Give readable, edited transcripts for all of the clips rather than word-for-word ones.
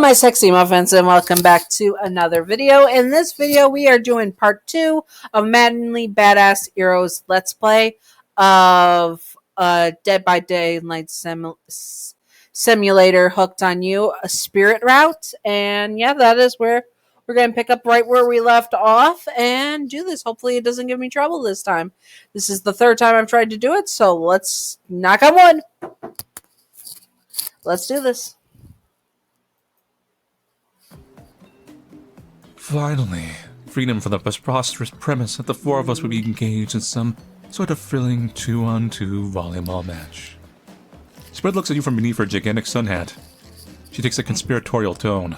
my sexy muffins, and welcome back to another video. In this video, we are doing part 2 of Maddenly Badass Heroes Let's Play of Dead by Daylight Simulator Hooked on You, a Spirit Route. And yeah, that is where we're going to pick up right where we left off and do this. Hopefully it doesn't give me trouble this time. This is the third time I've tried to do it, so let's knock on wood. Let's do this. Finally, freedom from the preposterous premise that the four of us would be engaged in some sort of thrilling 2-on-2 volleyball match. Spread looks at you from beneath her gigantic sun hat. She takes a conspiratorial tone.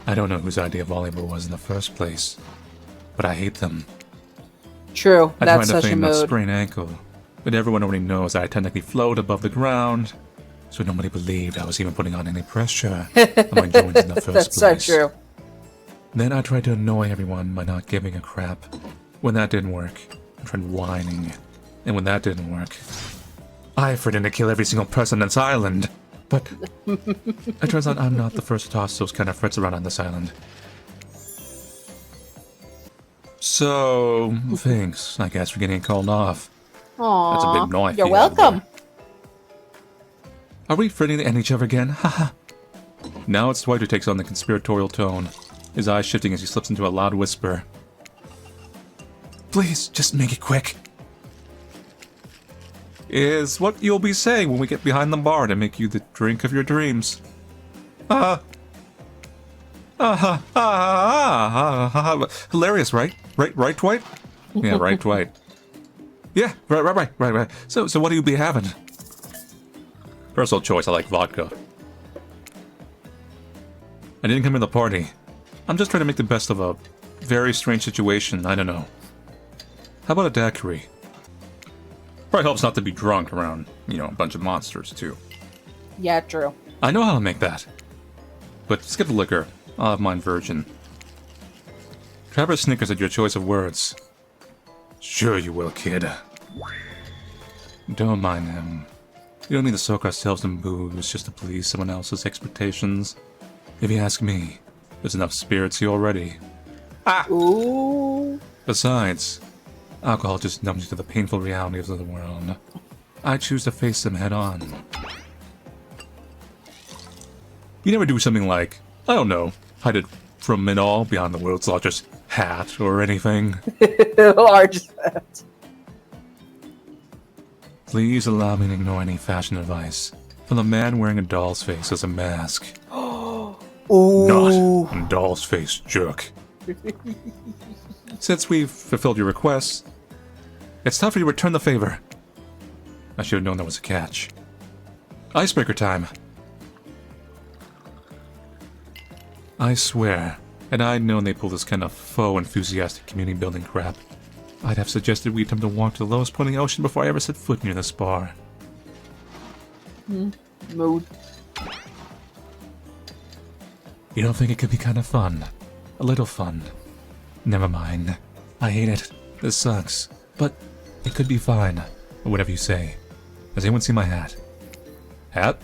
I don't know whose idea volleyball was in the first place, but I hate them. True, that's I tried such to a feign a mood. sprained ankle, but everyone already knows that I technically float above the ground, so nobody believed I was even putting on any pressure on my joints in the first That's place. so true. Then I tried to annoy everyone by not giving a crap. When that didn't work, I tried whining. And when that didn't work, I threatened to kill every single person on this island. But it turns out I'm not the first to toss those kind of threats around on this island. So, thanks, I guess, for getting called off. Aww, That's a big no I you're feel welcome. Are we threatening to end each other again? Haha. Now it's Dwight who takes on the conspiratorial tone, his eyes shifting as he slips into a loud whisper. Please, just make it quick. Is what you'll be saying when we get behind the bar to make you the drink of your dreams. Hilarious, right? Right, Dwight? Yeah, right, Dwight. Yeah, right. So what do you be having? Personal choice, I like vodka. I didn't come to the party. I'm just trying to make the best of a very strange situation, I don't know. How about a daiquiri? Probably helps not to be drunk around, a bunch of monsters, too. Yeah, true. I know how to make that. But skip the liquor. I'll have mine virgin. Travis snickers at your choice of words. Sure you will, kid. Don't mind him. We don't need to soak ourselves in booze just to please someone else's expectations. If you ask me, there's enough spirits here already. Ooh. Besides, alcohol just numbs you to the painful realities of the world. I choose to face them head on. You never do something like, I don't know, hide it from it all beyond the world's largest hat or anything. Largest hat. Please allow me to ignore any fashion advice from the man wearing a doll's face as a mask. Ooh. Not a doll's face, jerk. Since we've fulfilled your requests, it's time for you to return the favor. I should have known there was a catch. Icebreaker time. I swear, had I known they pull this kind of faux enthusiastic community building crap, I'd have suggested we attempt to walk to the lowest point in the ocean before I ever set foot near this bar. Mood. You don't think it could be kind of fun? A little fun? Never mind. I hate it. This sucks. But it could be fine. Or whatever you say. Has anyone seen my hat? Hat?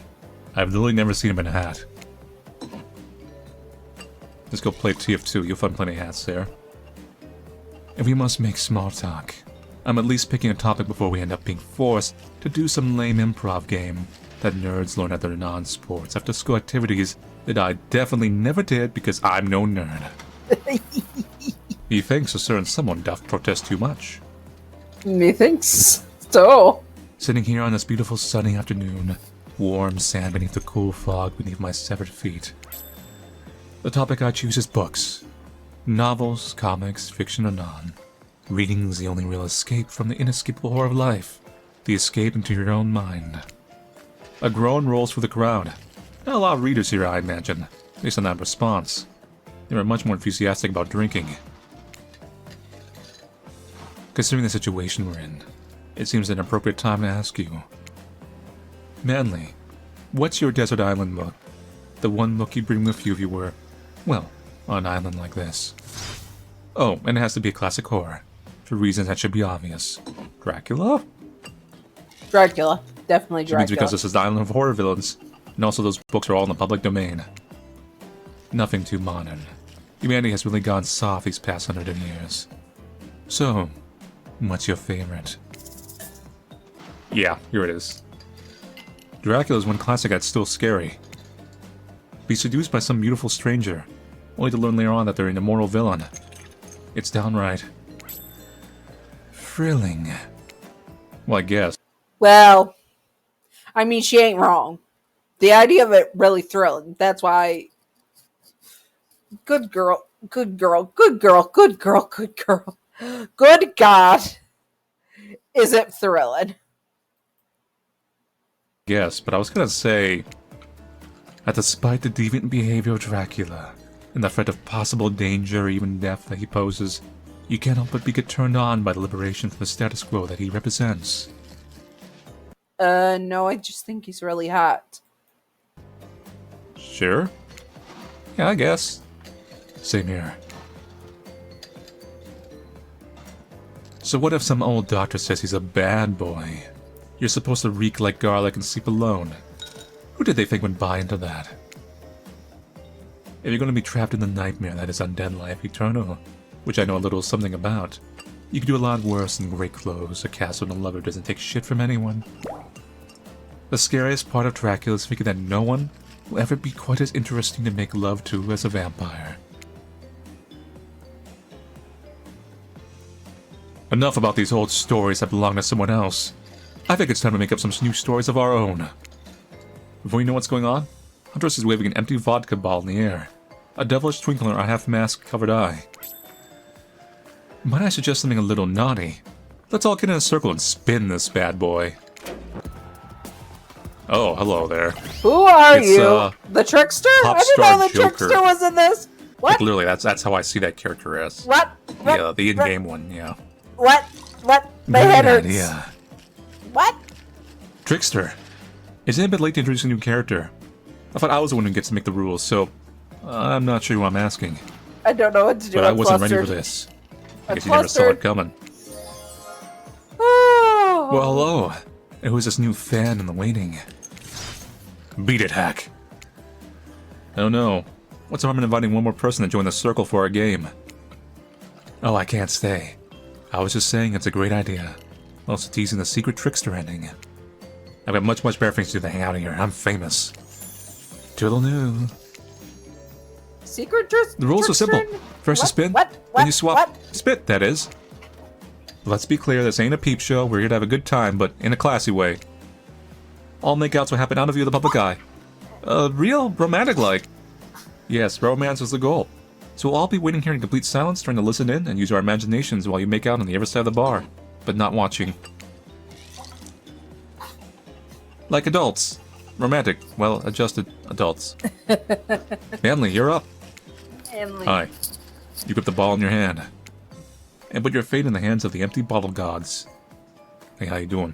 I've literally never seen him in a hat. Let's go play TF2. You'll find plenty of hats there. If we must make small talk, I'm at least picking a topic before we end up being forced to do some lame improv game that nerds learn at their non-sports after school activities that I definitely never did because I'm no nerd. Methinks a certain someone doth protest too much. Methinks so. Sitting here on this beautiful sunny afternoon, warm sand beneath the cool fog beneath my severed feet. The topic I choose is books. Novels, comics, fiction or non. Reading is the only real escape from the inescapable horror of life. The escape into your own mind. A groan rolls through the crowd. Not a lot of readers here, I imagine, based on that response. They were much more enthusiastic about drinking. Considering the situation we're in, it seems an appropriate time to ask you. Manly, what's your desert island book? The one book you'd bring with you if you were, well, on an island like this. Oh, and it has to be a classic horror, for reasons that should be obvious. Dracula? Dracula. Definitely Which means Dracula. because this is the island of horror villains, and also those books are all in the public domain. Nothing too modern. Humanity has really gone soft these past 100 years. So, what's your favorite? Yeah, here it is. Dracula's one classic that's still scary. Be seduced by some beautiful stranger, only to learn later on that they're an immortal villain. It's downright thrilling. Well, I guess. Well, I mean, she ain't wrong. The idea of it really thrilling. That's why. Good girl, good girl, good girl, good girl, good girl. Good God. Is it thrilling? Yes, but I was gonna say that despite the deviant behavior of Dracula and the threat of possible danger or even death that he poses, you can't help but be turned on by the liberation from the status quo that he represents. No, I just think he's really hot. Sure? Yeah, I guess. Same here. So what if some old doctor says he's a bad boy? You're supposed to reek like garlic and sleep alone. Who did they think would buy into that? If you're going to be trapped in the nightmare that is undead life eternal, which I know a little something about, you can do a lot worse than great clothes, a castle, and a lover doesn't take shit from anyone. The scariest part of Dracula is thinking that no one will ever be quite as interesting to make love to as a vampire. Enough about these old stories that belong to someone else. I think it's time to make up some new stories of our own. Before you know what's going on, Huntress is waving an empty vodka ball in the air, a devilish twinkle in her half-mask covered eye. Might I suggest something a little naughty? Let's all get in a circle and spin this bad boy. Oh, hello there. Who are you? The Trickster? I didn't know the Joker. Trickster was in this. What? Like, literally, that's how I see that character as. What? Yeah, the in-game one, yeah. What? My head hurts. Yeah. What? Trickster. Isn't it a bit late to introduce a new character? I thought I was the one who gets to make the rules, so I'm not sure who I'm asking. I don't know what to do. But I wasn't ready for this. I guess you never saw it coming. Oh. Well, hello. And who's this new fan in the waiting? Beat it, Hack. Oh no. What's the harm in inviting one more person to join the circle for our game? Oh, I can't stay. I was just saying it's a great idea. Also teasing the secret Trickster ending. I've got much better things to do than hang out here. I'm famous. Toodle-noo. Secret Trickster? The rules are simple. First you spin, then you swap. Spit, that is. Let's be clear, this ain't a peep show. We're here to have a good time, but in a classy way. All makeouts will happen out of view of the public eye. Real romantic-like. Yes, romance was the goal. So we'll all be waiting here in complete silence, trying to listen in and use our imaginations while you make out on the other side of the bar, but not watching. Like adults. Romantic, well-adjusted adults. Family, you're up. Family. Hi. You grip the ball in your hand. And put your fate in the hands of the empty bottle gods. Hey, how you doing?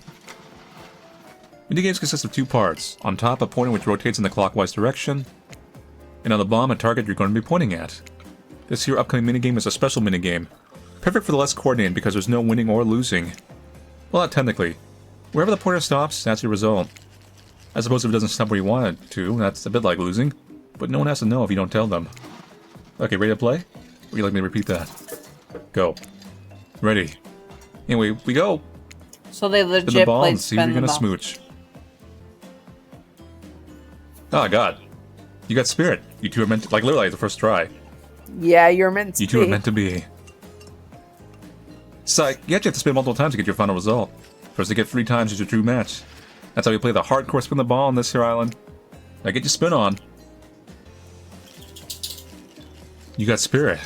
Minigames consist of two parts. On top, a pointer which rotates in the clockwise direction. And on the bottom, a target you're going to be pointing at. This here upcoming minigame is a special minigame. Perfect for the less coordinated because there's no winning or losing. Well, not technically. Wherever the pointer stops, that's your result. I suppose if it doesn't stop where you want it to, that's a bit like losing. But no one has to know if you don't tell them. Okay, ready to play? Or would you like me to repeat that? Go. Ready. Anyway, we go. So they legit Spin the ball play and see if you're gonna smooch. Oh god. You got spirit. You two are meant to, like, literally the first try. Yeah, you're meant to be. You two are meant to be. Psych, you actually have to spin multiple times to get your final result. First to get 3 times is your true match. That's how you play the hardcore spin the ball on this here island. Now get your spin on. You got spirit.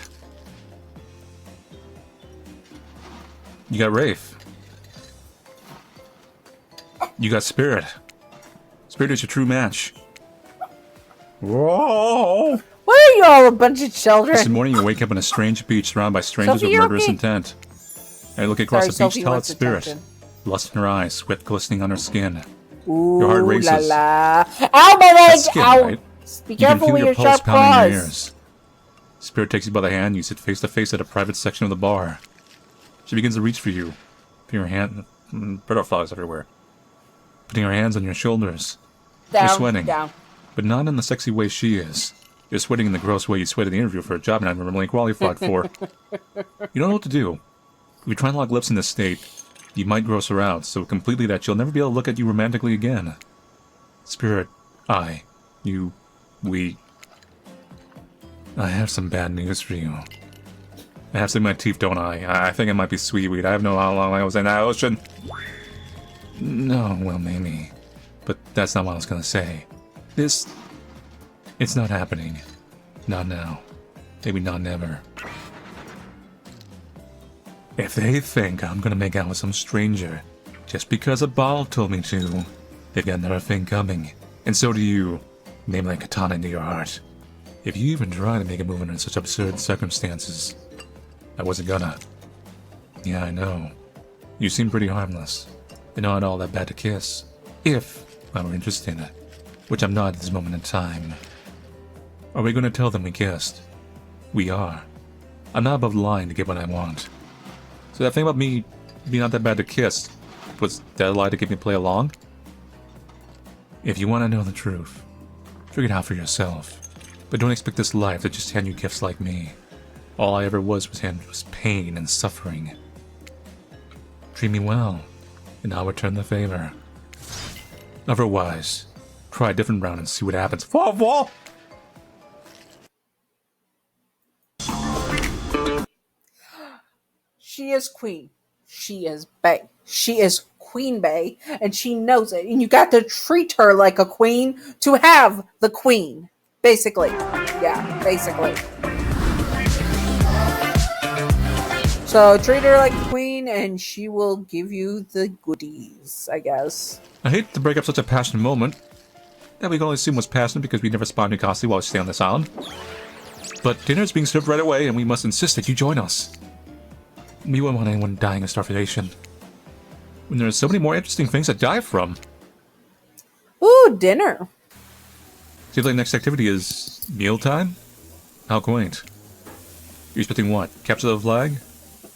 You got Wraith. You got spirit. Spirit is your true match. Whoa! What are you all, a bunch of children? This morning you wake up on a strange beach surrounded by strangers Sophie, with murderous okay? intent. And you look across the beach, Sophie tell wants its spirit. attention. Lust in her eyes, sweat glistening on her skin. Ooh, Your heart races. La la. Ow, my leg! Skin, Ow! right? Be You can careful feel with your your pulse sharp pounding in your claws. ears. Spirit takes you by the hand, you sit face to face at a private section of the bar. She begins to reach for you. Putting her hand... butterflies everywhere. Putting her hands on your shoulders. You're Down, sweating. down. But not in the sexy way she is. You're sweating in the gross way you sweat in the interview for a job you're not really qualified for. You don't know what to do. If you try and lock lips in this state, you might gross her out so completely that she'll never be able to look at you romantically again. Spirit, I have some bad news for you. I have some in my teeth, don't I? I think it might be seaweed. I have no how long I was in that ocean. No, well, maybe. But that's not what I was gonna say. It's not happening. Not now. Maybe not never. If they think I'm gonna make out with some stranger just because a ball told me to, they've got another thing coming. And so do you. Namely a katana into your heart. If you even try to make a move under such absurd circumstances, I wasn't gonna. Yeah, I know. You seem pretty harmless. And not all that bad to kiss. If I were interested, which I'm not at this moment in time. Are we gonna tell them we kissed? We are. I'm not above lying to get what I want. So that thing about me being not that bad to kiss, was that a lie to get me to play along? If you want to know the truth, figure it out for yourself. But don't expect this life to just hand you gifts like me. All I ever was pain and suffering. Treat me well, and I'll return the favor. Otherwise, try a different round and see what happens. Fall! She is queen. She is bae. She is Queen Bae, and she knows it. And you got to treat her like a queen to have the queen. Basically. Yeah, basically. So treat her like a queen, and she will give you the goodies, I guess. I hate to break up such a passionate moment. That we can only assume was passionate because we never spawned Nikasi while we stay on this island. But dinner is being served right away, and we must insist that you join us. We wouldn't want anyone dying of starvation. When there are so many more interesting things to die from. Ooh, dinner. Seems like the next activity is mealtime? How quaint. You're expecting what? Capture the flag?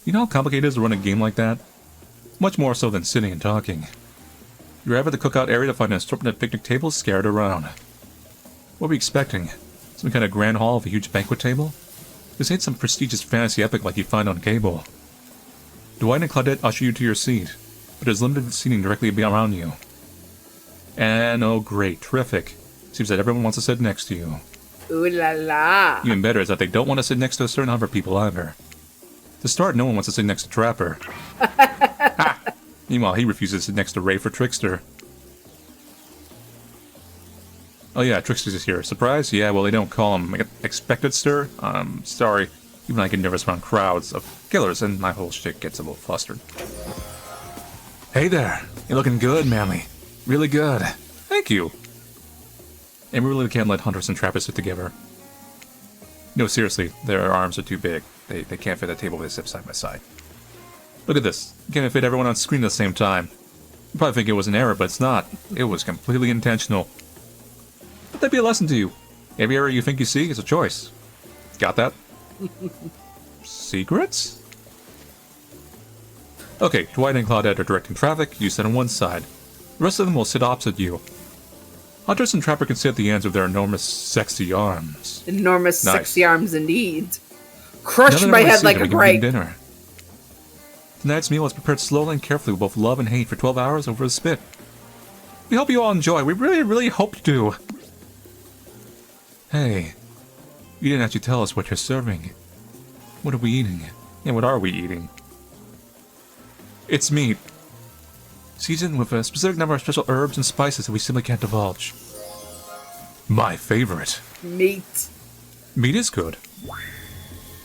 You know how complicated it is to run a game like that? Much more so than sitting and talking. You arrive at the cookout area to find an assortment of picnic tables scattered around. What were we expecting? Some kind of grand hall with a huge banquet table? This ain't some prestigious fantasy epic like you find on cable. Dwight and Claudette usher you to your seat, but there's limited seating directly around you. And oh great, terrific. Seems that everyone wants to sit next to you. Ooh la la. Even better is that they don't want to sit next to a certain number of people either. To start, no one wants to sit next to Trapper. Ha! Meanwhile, he refuses to sit next to Ray for Trickster. Oh yeah, Trickster's here. Surprise? Yeah, well they don't call him expected stir. Sorry. Even I get nervous around crowds of killers, and my whole shit gets a little flustered. Hey there! You're looking good, Manly. Really good. Thank you. And we really can't let hunters and trappers sit together. No, seriously, their arms are too big. They can't fit at a table they sit side by side. Look at this. Can't fit everyone on screen at the same time. You probably think it was an error, but it's not. It was completely intentional. Let that be a lesson to you. Every error you think you see is a choice. Got that? Secrets? Okay, Dwight and Claudette are directing traffic. You sit on one side. The rest of them will sit opposite you. Hunters and Trapper can sit at the ends of their enormous, sexy arms. Enormous, nice. Sexy arms indeed. Crush my head like a grape. Dinner. Tonight's meal is prepared slowly and carefully with both love and hate for 12 hours over a spit. We hope you all enjoy. We really, really hope you do. Hey, you didn't actually tell us what you're serving. What are we eating? Yeah, what are we eating? It's meat. Seasoned with a specific number of special herbs and spices that we simply can't divulge. My favorite. Meat. Meat is good.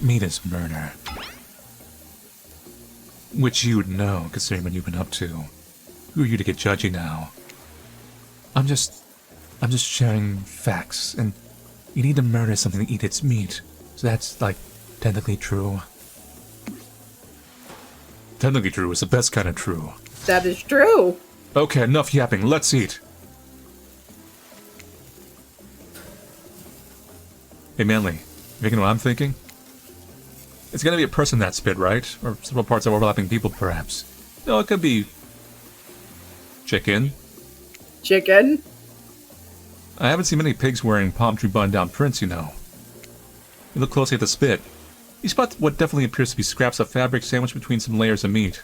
Meat is murder. Which you'd know, considering what you've been up to. Who are you to get judgy now? I'm just sharing facts, and you need to murder something to eat its meat. So that's, like, technically true. Technically true is the best kind of true. That is true. Okay, enough yapping. Let's eat. Hey, Manly, you thinking what I'm thinking? It's gonna be a person that spit, right? Or several parts of overlapping people, perhaps. No, it could be... chicken. Chicken? I haven't seen many pigs wearing palm tree button-down prints, you know. You look closely at the spit. You spot what definitely appears to be scraps of fabric sandwiched between some layers of meat.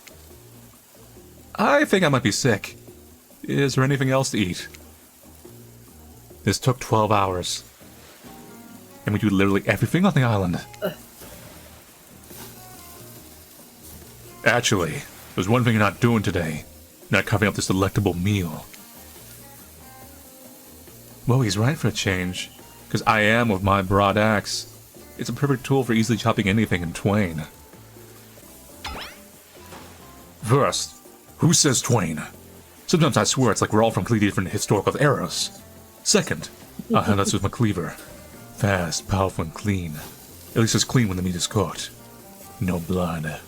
I think I might be sick. Is there anything else to eat? This took 12 hours. And we do literally everything on the island. Actually, there's one thing you're not doing today. Not covering up this delectable meal. Well, he's right for a change. Because I am with my broad axe. It's a perfect tool for easily chopping anything in twain. First, who says twain? Sometimes I swear it's like we're all from completely different historical eras. Second, I'll handle this with my cleaver. Fast, powerful, and clean. At least it's clean when the meat is cooked. No blood.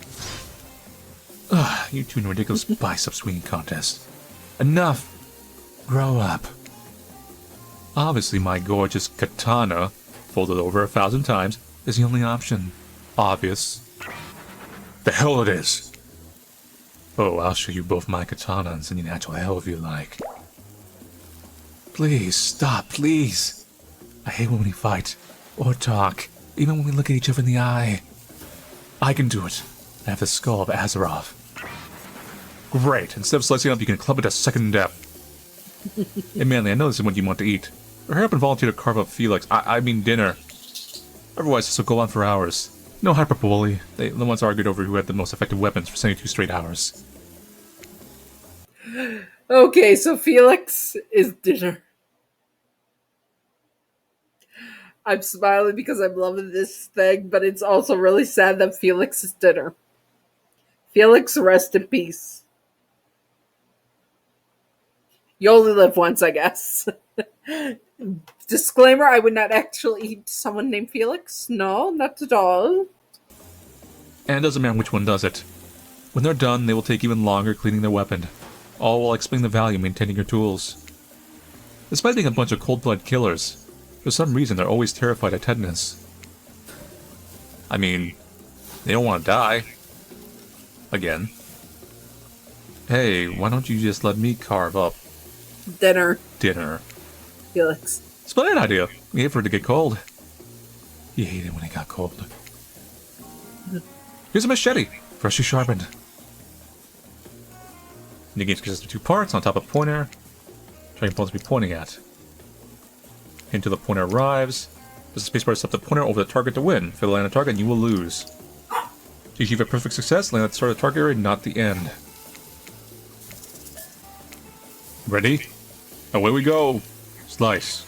Ugh, you two in a ridiculous bicep swinging contest. Enough! Grow up. Obviously, my gorgeous katana, folded over 1,000 times, is the only option. Obvious. The hell it is! Oh, I'll show you both my katana and send you natural hell if you like. Please, stop, please. I hate when we fight, or talk, even when we look at each other in the eye. I can do it. I have the skull of Azeroth. Great, instead of slicing up, you can club it a second depth. Hey Manly, I know this is what you want to eat. Hurry up and volunteer to carve up Felix. I mean dinner. Otherwise, this will go on for hours. No hyperbole. They once argued over who had the most effective weapons for 72 straight hours. Okay, so Felix is dinner. I'm smiling because I'm loving this thing, but it's also really sad that Felix is dinner. Felix, rest in peace. You only live once, I guess. Disclaimer, I would not actually eat someone named Felix. No, not at all. And it doesn't matter which one does it. When they're done, they will take even longer cleaning their weapon. All while explaining the value of maintaining your tools. Despite being a bunch of cold-blooded killers, for some reason they're always terrified of tetanus. I mean, they don't want to die. Again. Hey, why don't you just let me carve up Dinner. It's Felix. a splendid idea. We hate for it to get cold. You hate it when it got cold. Here's a machete, freshly sharpened. The game consists of 2 parts on top of pointer. Try your opponent to be pointing at. Until the pointer arrives. There's a spacebar to set the pointer over the target to win. Fail to land a target and you will lose. To achieve a perfect success, land at the start of the target area, not the end. Ready? Away we go! Slice.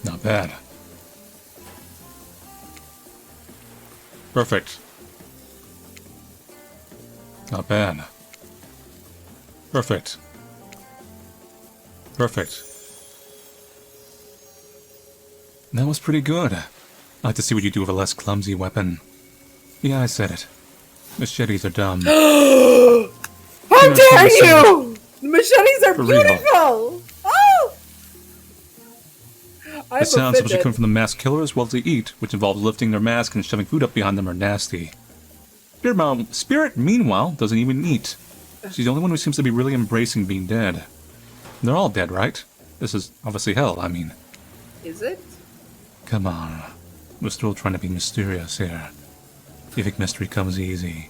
Not bad. Perfect. Not bad. Perfect. Perfect. That was pretty good. I'd like to see what you do with a less clumsy weapon. Yeah, I said it. Machetes are dumb. How dare you! The machetes are beautiful! Oh! The sounds which come from the masked killer as well as the eat, which involves lifting their mask and shoving food up behind them, are nasty. Spirit, meanwhile, doesn't even eat. She's the only one who seems to be really embracing being dead. They're all dead, right? This is obviously hell, I mean. Is it? Come on. We're still trying to be mysterious here. You think mystery comes easy?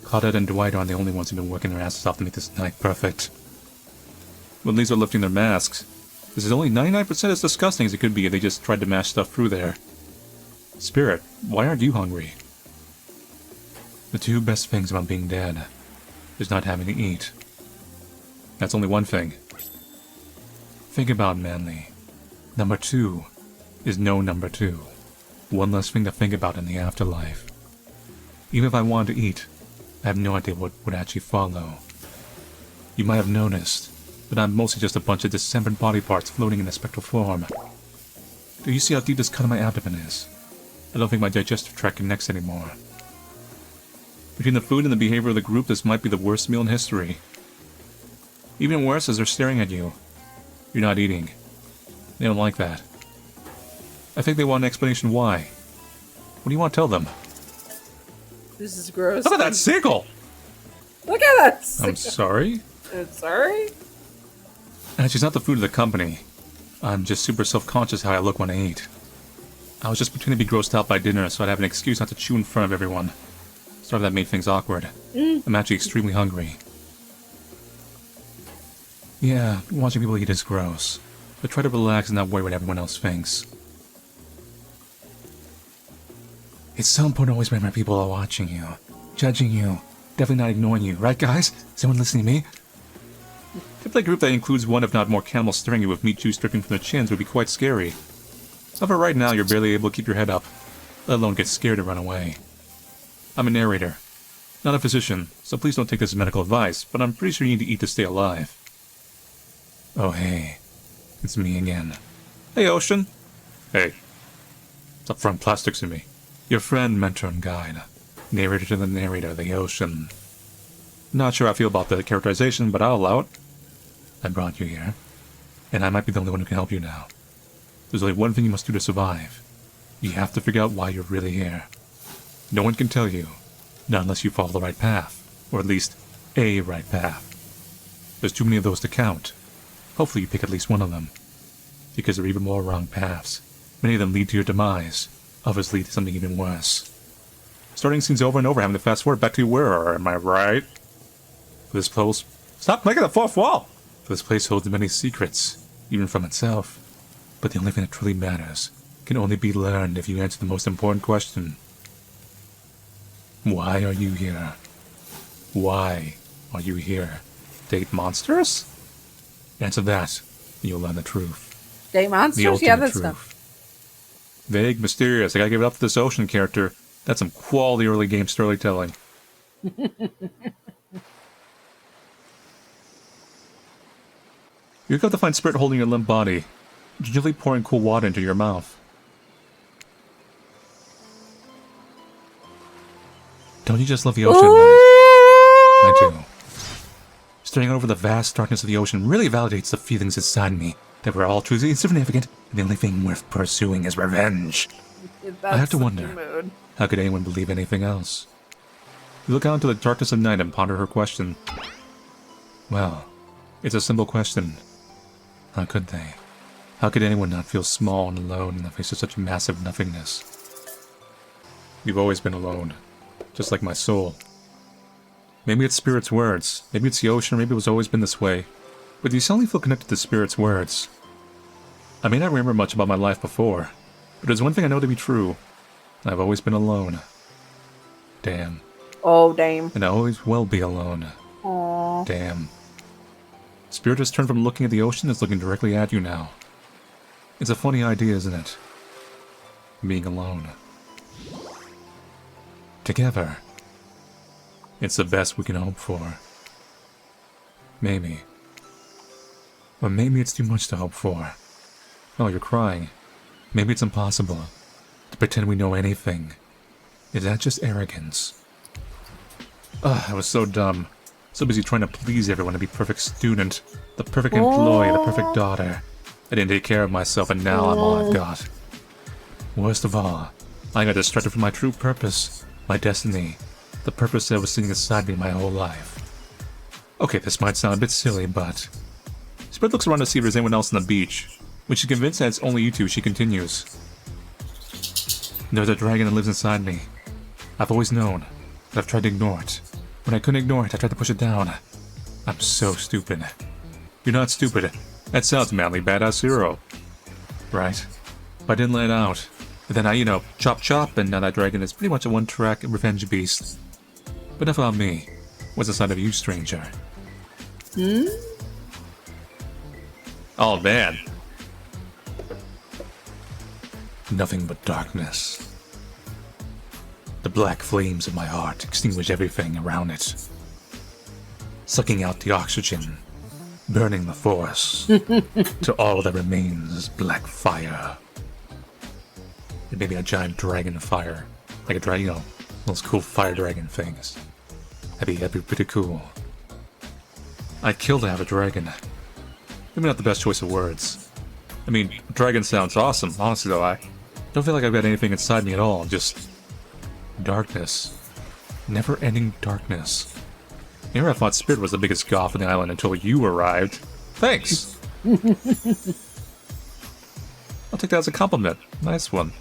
Claudette and Dwight aren't the only ones who've been working their asses off to make this night perfect. When these are lifting their masks, this is only 99% as disgusting as it could be if they just tried to mash stuff through there. Spirit, why aren't you hungry? The 2 best things about being dead is not having to eat. That's only one thing. Think about Manly. Number 2 is no number 2. One less thing to think about in the afterlife. Even if I wanted to eat, I have no idea what would actually follow. You might have noticed, but I'm mostly just a bunch of dismembered body parts floating in a spectral form. Do you see how deep this cut in my abdomen is? I don't think my digestive tract connects anymore. Between the food and the behavior of the group, this might be the worst meal in history. Even worse is they're staring at you. You're not eating. They don't like that. I think they want an explanation why. What do you want to tell them? This is gross. Look at that sickle! Look at that sickle! I'm sorry? I'm sorry? And she's not the food of the company. I'm just super self-conscious how I look when I eat. I was just pretending to be grossed out by dinner so I'd have an excuse not to chew in front of everyone. Sorry that made things awkward. I'm actually extremely hungry. Yeah, watching people eat is gross. But try to relax and not worry what everyone else thinks. It's so important to always remember people are watching you, judging you, definitely not ignoring you, right guys? Is anyone listening to me? I feel like a group that includes one if not more cannibals staring at you with meat juice dripping from their chins would be quite scary. However, right now you're barely able to keep your head up, let alone get scared and run away. I'm a narrator, not a physician, so please don't take this as medical advice, but I'm pretty sure you need to eat to stay alive. Oh hey, it's me again. Hey Ocean. Hey. Stop throwing plastics at me. Your friend, mentor, and guide. Narrator to the narrator, the Ocean. Not sure how I feel about the characterization, but I'll allow it. I brought you here, and I might be the only one who can help you now. There's only one thing you must do to survive. You have to figure out why you're really here. No one can tell you, not unless you follow the right path, or at least a right path. There's too many of those to count. Hopefully you pick at least one of them. Because there are even more wrong paths. Many of them lead to your demise. Others lead to something even worse. Starting scenes over and over, having to fast forward back to where, am I right? For this place... Stop making the fourth wall! For this place holds many secrets, even from itself. But the only thing that truly matters can only be learned if you answer the most important question. Why are you here? Why are you here? Date monsters? Answer that, and you'll learn the truth. Date monsters? Yeah, that's truth. stuff. Vague, mysterious. I gotta give it up to this Ocean character. That's some quality early game storytelling. You got to find spirit holding your limp body, gingerly pouring cool water into your mouth. Don't you just love the ocean, Mike? I do. Staring over the vast darkness of the ocean really validates the feelings inside me that we're all truly insignificant, and the only thing worth pursuing is revenge. I have to wonder, how could anyone believe anything else? You look out into the darkness of night and ponder her question. Well, it's a simple question. How could they? How could anyone not feel small and alone in the face of such massive nothingness? You've always been alone, just like my soul. Maybe it's Spirit's words, maybe it's the ocean, or maybe it was always been this way. But you suddenly feel connected to Spirit's words. I may not remember much about my life before, but there's one thing I know to be true. I've always been alone. Damn. Oh, damn. And I always will be alone. Aww. Damn. Spirit has turned from looking at the ocean to looking directly at you now. It's a funny idea, isn't it? Being alone. Together. It's the best we can hope for. Maybe. But maybe it's too much to hope for. Oh, you're crying. Maybe it's impossible to pretend we know anything. Is that just arrogance? Ugh, I was so dumb. So busy trying to please everyone to be perfect student, the perfect employee, the perfect daughter. I didn't take care of myself, and now I'm all I've got. Worst of all, I got distracted from my true purpose, my destiny, the purpose that was sitting inside me my whole life. Okay, this might sound a bit silly, but... Spirit looks around to see if there's anyone else on the beach. When she's convinced that it's only you two, she continues. There's a dragon that lives inside me. I've always known, but I've tried to ignore it. When I couldn't ignore it, I tried to push it down. I'm so stupid. You're not stupid. That sounds manly badass hero. Right? But I didn't let it out. And then I, chop chop, and now that dragon is pretty much a one-track revenge beast. But enough about me. What's inside of you, stranger? Oh, man. Nothing but darkness. The black flames of my heart extinguish everything around it. Sucking out the oxygen, burning the force, till all that remains is black fire. It may be a giant dragon of fire, like a dragon, those cool fire dragon things. That'd be pretty cool. I'd kill to have a dragon. Maybe not the best choice of words. I mean, dragon sounds awesome, honestly though, I don't feel like I've got anything inside me at all, just... darkness. Never-ending darkness. Here I thought Spirit was the biggest goth on the island until you arrived. Thanks! I'll take that as a compliment. Nice one.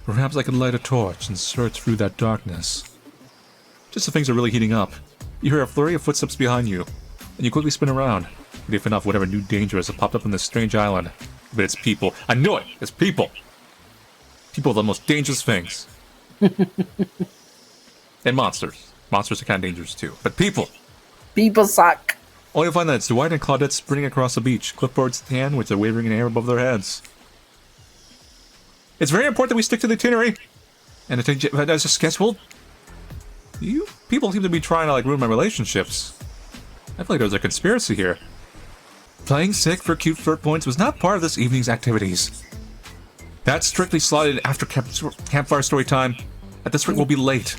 Perhaps I can light a torch and search through that darkness. Just as things are really heating up, you hear a flurry of footsteps behind you, and you quickly spin around, ready to fend off whatever new danger has popped up on this strange island. But it's people. I knew it! It's people! People are the most dangerous things. And monsters. Monsters are kind of dangerous too. But people! People suck. Only to find that it's Dwight and Claudette sprinting across the beach, clipboards in hand, which they're waving in the air above their heads. It's very important that we stick to the itinerary. And as a scheduled. You people seem to be trying to ruin my relationships. I feel like there's a conspiracy here. Playing sick for cute flirt points was not part of this evening's activities. That's strictly slotted in after campfire story time. At this rate, we'll be late.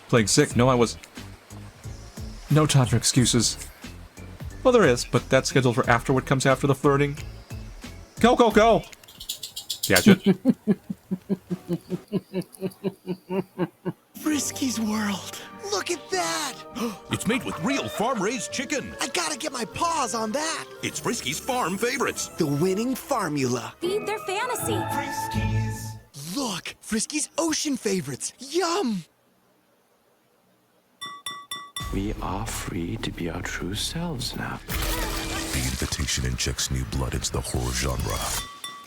Playing sick? No, I was. No time for excuses. Well, there is, but that's scheduled for after what comes after the flirting. Go, go, go! Gadget. Frisky's World. Look at that! It's made with real farm-raised chicken. I gotta get my paws on that. It's Frisky's farm favorites. The winning formula. Feed their fantasy. Friskies. Look, Frisky's ocean favorites. Yum! We are free to be our true selves now. The Invitation injects new blood into the horror genre.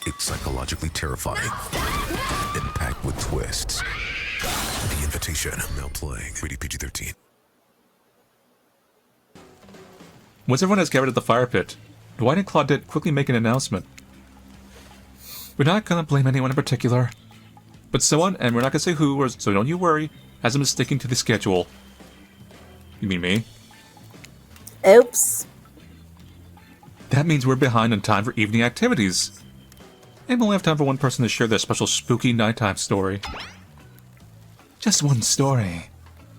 It's psychologically terrifying and packed with twists. The Invitation, now playing. Rated PG-13. Once everyone has gathered at the fire pit, Dwight and Claudette quickly make an announcement. We're not gonna blame anyone in particular, but someone, and we're not gonna say who, so don't you worry, hasn't been sticking to the schedule. You mean me? Oops. That means we're behind on time for evening activities. And we'll have time for one person to share their special spooky nighttime story. Just one story.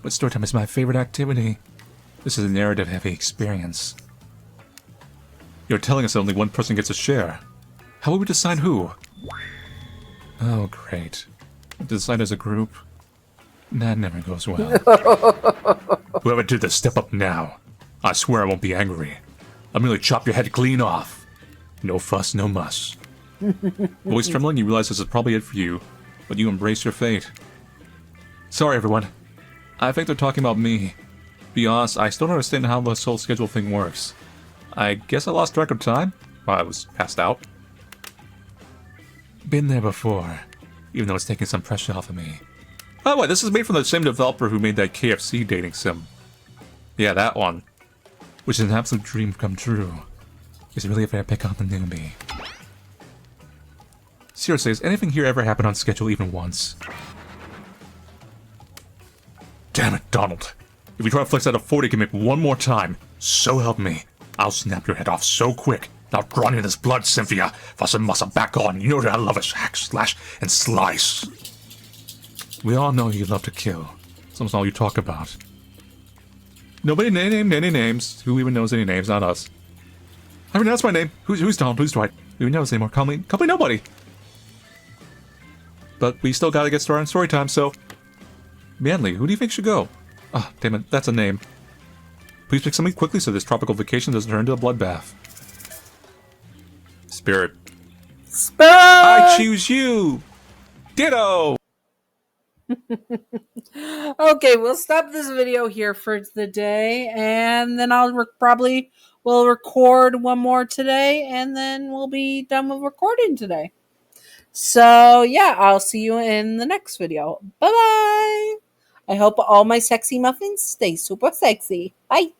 But storytime is my favorite activity. This is a narrative-heavy experience. You're telling us that only one person gets a share. How will we decide who? Oh, great. Decide as a group? That never goes well. Whoever did this, step up now. I swear I won't be angry. I'll merely chop your head clean off. No fuss, no muss. Voice trembling, you realize this is probably it for you, but you embrace your fate. Sorry, everyone. I think they're talking about me. Be honest, I still don't understand how this whole schedule thing works. I guess I lost track of time while I was passed out. Been there before, even though it's taking some pressure off of me. By the way, this is made from the same developer who made that KFC dating sim. Yeah, that one. Which is an absolute dream come true. It's really a fair pick on the newbie. Seriously, has anything here ever happened on schedule even once? Damn it, Donald. If you try to flex out a 40 gimmick one more time, so help me, I'll snap your head off so quick. Now draw in this blood, Cynthia. Fuss and muscle back on. You know that I love it. Hack, slash, and slice. We all know you love to kill. It's almost all you talk about. Nobody named any names. Who even knows any names? Not us. I renounced my name. Who's Donald? Who's Dwight? Who even knows anymore? Call me nobody. But we still gotta get started on story time, so... Manly, who do you think should go? Ah, damn it, that's a name. Please pick somebody quickly so this tropical vacation doesn't turn into a bloodbath. Spirit. Spirit! I choose you! Ditto! Okay, we'll stop this video here for the day, and then I'll probably will record one more today, and then we'll be done with recording today. So, yeah, I'll see you in the next video. Bye-bye! I hope all my sexy muffins stay super sexy. Bye!